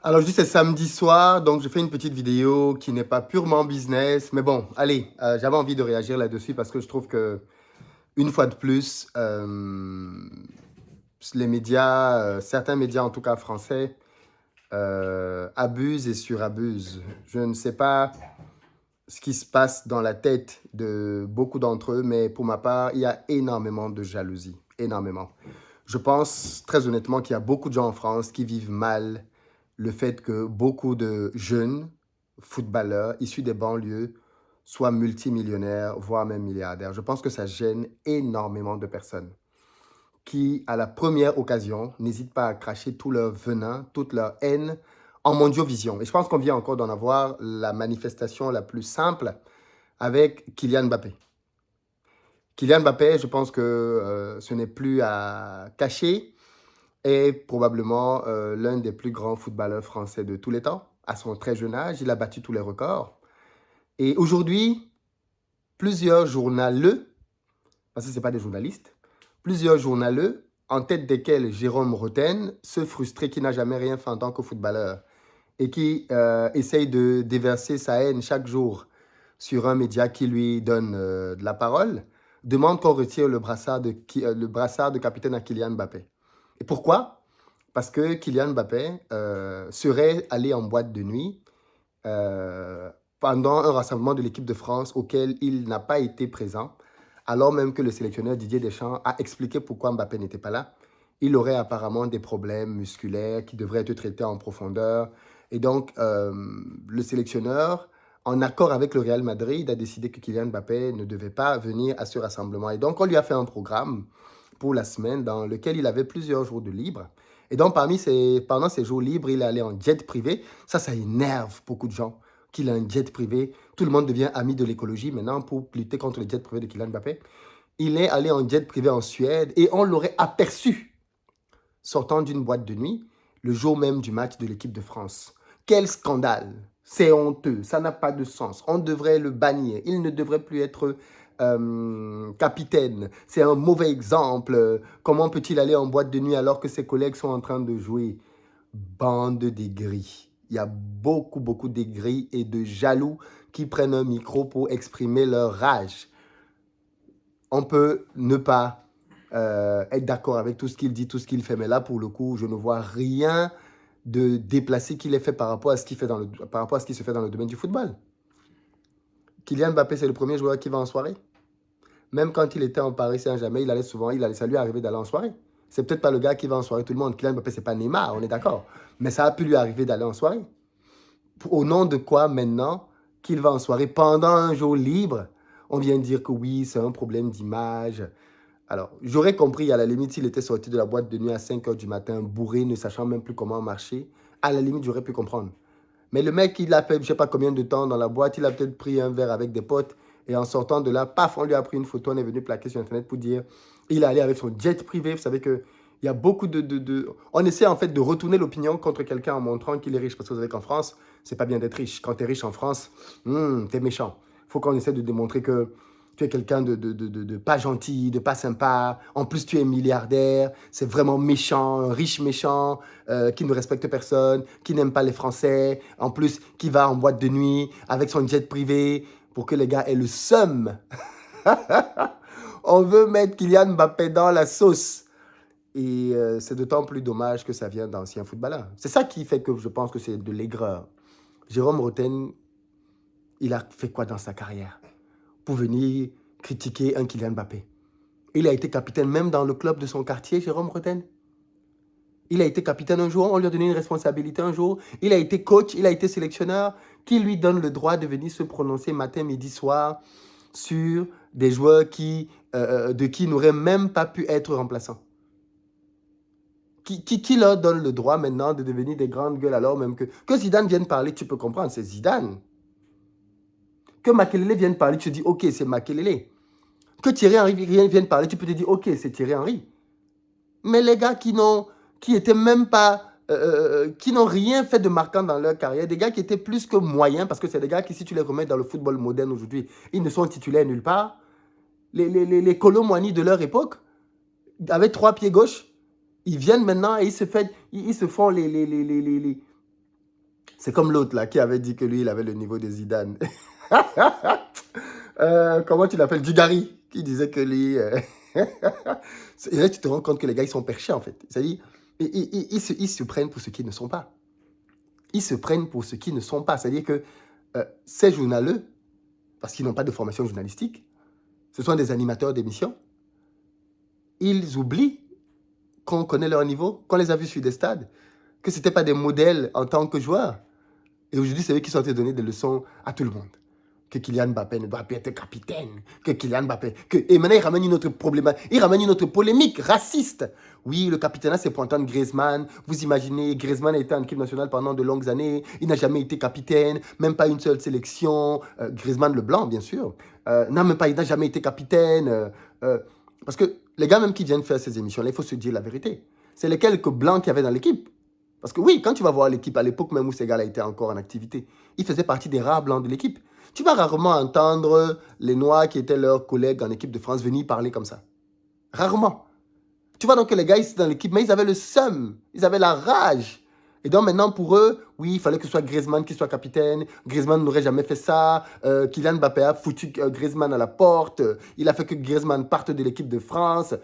Alors, je dis c'est samedi soir, donc je fais une petite vidéo qui n'est pas purement business. Mais bon, allez, j'avais envie de réagir là-dessus parce que je trouve que, une fois de plus, les médias, certains médias en tout cas français, abusent et surabusent. Je ne sais pas ce qui se passe dans la tête de beaucoup d'entre eux, mais pour ma part, il y a énormément de jalousie. Énormément. Je pense très honnêtement qu'il y a beaucoup de gens en France qui vivent mal le fait que beaucoup de jeunes footballeurs issus des banlieues soient multimillionnaires, voire même milliardaires. Je pense que ça gêne énormément de personnes qui, à la première occasion, n'hésitent pas à cracher tout leur venin, toute leur haine en mondiovision. Et je pense qu'on vient encore d'en avoir la manifestation la plus simple avec Kylian Mbappé. Kylian Mbappé, je pense que ce n'est plus à cacher, est probablement l'un des plus grands footballeurs français de tous les temps. À son très jeune âge, il a battu tous les records. Et aujourd'hui, plusieurs journaleux, parce que ce n'est pas des journalistes, plusieurs journaleux, en tête desquels Jérôme Roten, ce frustré qui n'a jamais rien fait en tant que footballeur et qui essaye de déverser sa haine chaque jour sur un média qui lui donne de la parole, demande qu'on retire le brassard de capitaine à Kylian Mbappé. Et pourquoi? Parce que Kylian Mbappé serait allé en boîte de nuit pendant un rassemblement de l'équipe de France auquel il n'a pas été présent, alors même que le sélectionneur Didier Deschamps a expliqué pourquoi Mbappé n'était pas là. Il aurait apparemment des problèmes musculaires qui devraient être traités en profondeur. Et donc, le sélectionneur, en accord avec le Real Madrid, a décidé que Kylian Mbappé ne devait pas venir à ce rassemblement. Et donc, on lui a fait un programme pour la semaine dans lequel il avait plusieurs jours de libre. Et donc, pendant ces jours libres, il est allé en jet privé. Ça énerve beaucoup de gens qu'il a un jet privé. Tout le monde devient ami de l'écologie maintenant pour lutter contre le jet privé de Kylian Mbappé. Il est allé en jet privé en Suède et on l'aurait aperçu sortant d'une boîte de nuit le jour même du match de l'équipe de France. Quel scandale! C'est honteux, ça n'a pas de sens. On devrait le bannir. Il ne devrait plus être capitaine. C'est un mauvais exemple. Comment peut-il aller en boîte de nuit alors que ses collègues sont en train de jouer? Bande d'aigris. Il y a beaucoup d'aigris et de jaloux qui prennent un micro pour exprimer leur rage. On peut ne pas être d'accord avec tout ce qu'il dit, tout ce qu'il fait, mais là, pour le coup, je ne vois rien de déplacé qu'il ait fait par rapport à ce qui se fait dans le domaine du football. Kylian Mbappé, c'est le premier joueur qui va en soirée. Même quand il était en Paris Saint-Germain, ça lui arrivait d'aller en soirée. C'est peut-être pas le gars qui va en soirée tout le monde. Kylian Mbappé, c'est pas Neymar, on est d'accord. Mais ça a pu lui arriver d'aller en soirée. Au nom de quoi, maintenant, qu'il va en soirée pendant un jour libre, on vient de dire que oui, c'est un problème d'image. Alors, j'aurais compris, à la limite, s'il était sorti de la boîte de nuit à 5 h du matin, bourré, ne sachant même plus comment marcher. À la limite, j'aurais pu comprendre. Mais le mec, il a fait je ne sais pas combien de temps dans la boîte, il a peut-être pris un verre avec des potes, et en sortant de là, paf, on lui a pris une photo, on est venu plaquer sur Internet pour dire, il est allé avec son jet privé. Vous savez que il y a beaucoup On essaie en fait de retourner l'opinion contre quelqu'un en montrant qu'il est riche. Parce que vous savez qu'en France, c'est pas bien d'être riche. Quand tu es riche en France, t'es méchant. Il faut qu'on essaie de démontrer que tu es quelqu'un de pas gentil, de pas sympa. En plus, tu es milliardaire. C'est vraiment méchant, un riche méchant, qui ne respecte personne, qui n'aime pas les Français. En plus, qui va en boîte de nuit avec son jet privé pour que les gars aient le seum. On veut mettre Kylian Mbappé dans la sauce. Et c'est d'autant plus dommage que ça vient d'anciens footballeurs. C'est ça qui fait que je pense que c'est de l'aigreur. Jérôme Roten, il a fait quoi dans sa carrière pour venir critiquer un Kylian Mbappé? Il a été capitaine même dans le club de son quartier, Jérôme Roten. Il a été capitaine un jour, on lui a donné une responsabilité un jour. Il a été coach, il a été sélectionneur. Qui lui donne le droit de venir se prononcer matin, midi, soir sur des joueurs de qui n'auraient même pas pu être remplaçants? Qui leur donne le droit maintenant de devenir des grandes gueules alors même que Zidane vienne parler, tu peux comprendre, c'est Zidane. Que Makelele vienne parler, tu te dis, ok, c'est Makelele. Que Thierry Henry vienne parler, tu peux te dire, ok, c'est Thierry Henry. Mais les gars qui étaient même pas, qui n'ont rien fait de marquant dans leur carrière, des gars qui étaient plus que moyens, parce que c'est des gars qui, si tu les remets dans le football moderne aujourd'hui, ils ne sont titulaires nulle part. Les Kolo Muani de leur époque, avec 3 pieds gauche, ils viennent maintenant et ils se font C'est comme l'autre là qui avait dit que lui, il avait le niveau de Zidane. Comment tu l'appelles? Dugarry, qui disait que lui... Et là, tu te rends compte que les gars, ils sont perchés en fait. C'est-à-dire, ils se prennent pour ce qu'ils ne sont pas. Ils se prennent pour ce qu'ils ne sont pas. C'est-à-dire que ces journaleux, parce qu'ils n'ont pas de formation journalistique, ce sont des animateurs d'émissions, ils oublient qu'on connaît leur niveau, qu'on les a vus sur des stades, que ce n'étaient pas des modèles en tant que joueurs. Et aujourd'hui, c'est eux qui sont en train de donner des leçons à tout le monde. Que Kylian Mbappé ne doit plus être capitaine. Que Kylian Mbappé... Et maintenant, il ramène une autre problématique. Il ramène une autre polémique raciste. Oui, le capitana, c'est pour entendre Griezmann. Vous imaginez, Griezmann a été en équipe nationale pendant de longues années. Il n'a jamais été capitaine. Même pas une seule sélection. Griezmann le blanc, bien sûr. Non, même pas, il n'a jamais été capitaine. Parce que les gars même qui viennent faire ces émissions-là, il faut se dire la vérité. C'est les quelques blancs qu'il y avait dans l'équipe. Parce que oui, quand tu vas voir l'équipe, à l'époque même où ces gars-là étaient encore en activité, ils faisaient partie des rares blancs de l'équipe. Tu vas rarement entendre les Noirs qui étaient leurs collègues en équipe de France venir parler comme ça. Rarement. Tu vois donc que les gars, ils étaient dans l'équipe, mais ils avaient le seum, ils avaient la rage. Et donc maintenant, pour eux, oui, il fallait que ce soit Griezmann qui soit capitaine. Griezmann n'aurait jamais fait ça. Kylian Mbappé a foutu Griezmann à la porte. Il a fait que Griezmann parte de l'équipe de France.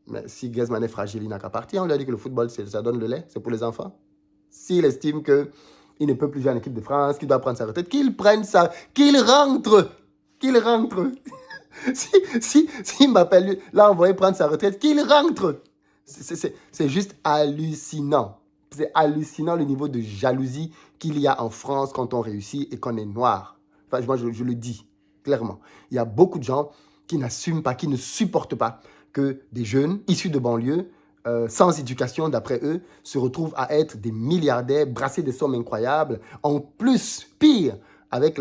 Mais si Griezmann est fragile, il n'a qu'à partir. On lui a dit que le football, ça donne le lait, c'est pour les enfants. S'il estime qu'il ne peut plus jouer en équipe de France, qu'il doit prendre sa retraite, qu'il prenne ça, qu'il rentre. Qu'il rentre. si Mbappé l'a envoyé prendre sa retraite, qu'il rentre. C'est juste hallucinant. C'est hallucinant le niveau de jalousie qu'il y a en France quand on réussit et qu'on est noir. Enfin, moi, je le dis clairement. Il y a beaucoup de gens qui n'assument pas, qui ne supportent pas que des jeunes issus de banlieue, sans éducation d'après eux, se retrouvent à être des milliardaires, brasser des sommes incroyables. En plus, pire, avec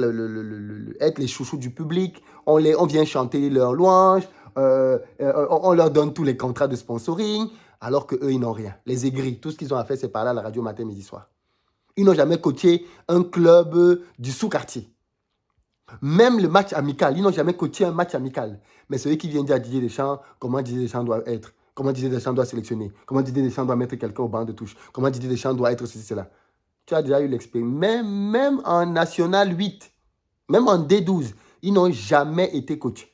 être les chouchous du public, on vient chanter leurs louanges, on leur donne tous les contrats de sponsoring, alors qu'eux, ils n'ont rien. Les aigris, tout ce qu'ils ont à faire, c'est parler à la radio matin, midi, soir. Ils n'ont jamais coaché un club du sous-quartier. Même le match amical, ils n'ont jamais coaché un match amical. Mais c'est eux qui viennent dire à Didier Deschamps comment Didier Deschamps doit être, comment Didier Deschamps doit sélectionner, comment Didier Deschamps doit mettre quelqu'un au banc de touche, comment Didier Deschamps doit être ceci, cela. Tu as déjà eu l'expérience. Même en National 8, même en D12, ils n'ont jamais été coachés.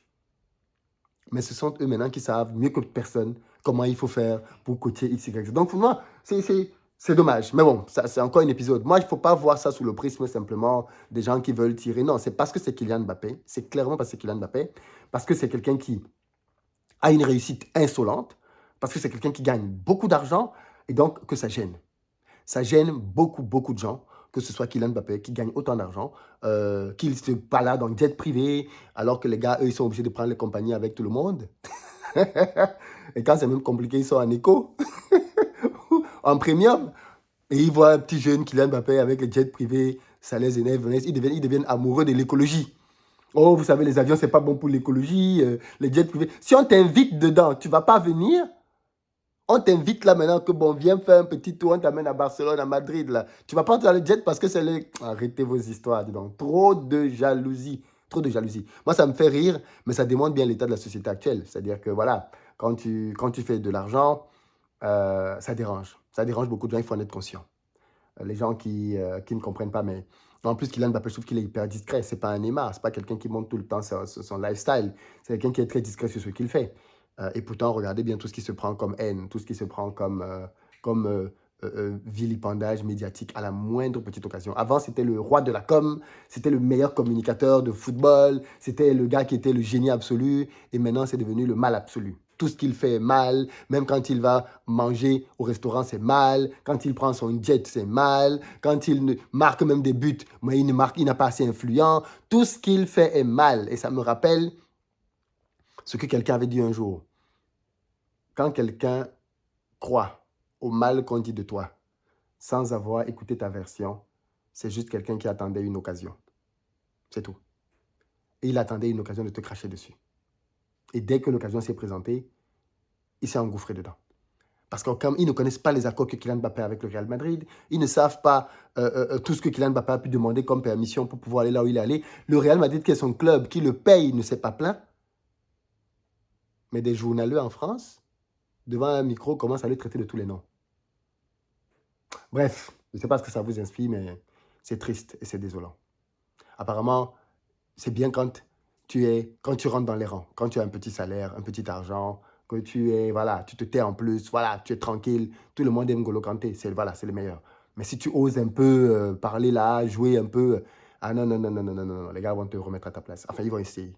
Mais ce sont eux maintenant qui savent mieux que personne comment il faut faire pour coacher X, Y, Z. Donc pour moi, c'est dommage. Mais bon, c'est encore un épisode. Moi, il ne faut pas voir ça sous le prisme simplement des gens qui veulent tirer. Non, c'est parce que c'est Kylian Mbappé. C'est clairement parce que c'est Kylian Mbappé. Parce que c'est quelqu'un qui a une réussite insolente. Parce que c'est quelqu'un qui gagne beaucoup d'argent. Et donc, que ça gêne. Ça gêne beaucoup, beaucoup de gens, que ce soit Kylian Mbappé qui gagne autant d'argent, qu'il se balade en jet privé, alors que les gars, eux, ils sont obligés de prendre les compagnies avec tout le monde. Et quand c'est même compliqué, ils sont en éco, en premium. Et ils voient un petit jeune Kylian Mbappé avec les jets privés, ça les énerve, ils deviennent amoureux de l'écologie. Oh, vous savez, les avions, c'est pas bon pour l'écologie, les jets privés. Si on t'invite dedans, tu vas pas venir. On t'invite là maintenant que bon, viens faire un petit tour, on t'amène à Barcelone, à Madrid là. Tu vas pas dans le jet parce que c'est les... Arrêtez vos histoires, dis donc. Trop de jalousie. Trop de jalousie. Moi, ça me fait rire, mais ça démontre bien l'état de la société actuelle. C'est-à-dire que voilà, quand tu fais de l'argent, ça dérange. Ça dérange beaucoup de gens, il faut en être conscient. Les gens qui ne comprennent pas, mais en plus, Kylian Mbappé, je trouve qu'il est hyper discret. C'est pas un Neymar, c'est pas quelqu'un qui montre tout le temps son lifestyle. C'est quelqu'un qui est très discret sur ce qu'il fait. Et pourtant, regardez bien tout ce qui se prend comme haine, tout ce qui se prend comme vilipendage médiatique à la moindre petite occasion. Avant, c'était le roi de la com, c'était le meilleur communicateur de football, c'était le gars qui était le génie absolu, et maintenant, c'est devenu le mal absolu. Tout ce qu'il fait est mal, même quand il va manger au restaurant, c'est mal, quand il prend son jet, c'est mal, quand il marque même des buts, mais il n'a pas assez influent, tout ce qu'il fait est mal. Et ça me rappelle ce que quelqu'un avait dit un jour. Quand quelqu'un croit au mal qu'on dit de toi, sans avoir écouté ta version, c'est juste quelqu'un qui attendait une occasion. C'est tout. Et il attendait une occasion de te cracher dessus. Et dès que l'occasion s'est présentée, il s'est engouffré dedans. Parce qu'ils ne connaissent pas les accords que Kylian Mbappé a avec le Real Madrid. Ils ne savent pas tout ce que Kylian Mbappé a pu demander comme permission pour pouvoir aller là où il est allé. Le Real Madrid, qui est son club, qui le paye, ne s'est pas plaint. Mais des journaleux en France, devant un micro, commencent à les traiter de tous les noms. Bref, Je ne sais pas ce que ça vous inspire, mais c'est triste et c'est désolant. Apparemment, c'est bien quand tu rentres dans les rangs, quand tu as un petit salaire, un petit argent, que voilà, tu te tais en plus, voilà, tu es tranquille, tout le monde aime N'Golo Kanté, voilà, c'est le meilleur. Mais si tu oses un peu parler là, jouer un peu, ah non, non, non, non, non, non, non, non, les gars vont te remettre à ta place. Enfin, ils vont essayer.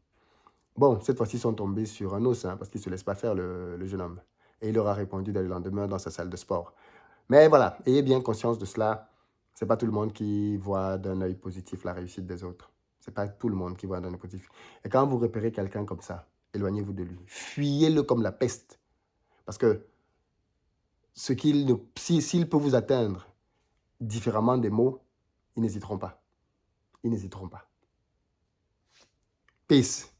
Bon, cette fois-ci, ils sont tombés sur un os, hein, parce qu'il ne se laisse pas faire, le jeune homme. Et il leur a répondu dès le lendemain dans sa salle de sport. Mais voilà, ayez bien conscience de cela. C'est pas tout le monde qui voit d'un œil positif la réussite des autres. C'est pas tout le monde qui voit d'un œil positif. Et quand vous repérez quelqu'un comme ça, éloignez-vous de lui. Fuyez-le comme la peste. Parce que s'il peut vous atteindre différemment des mots, ils n'hésiteront pas. Ils n'hésiteront pas. Peace.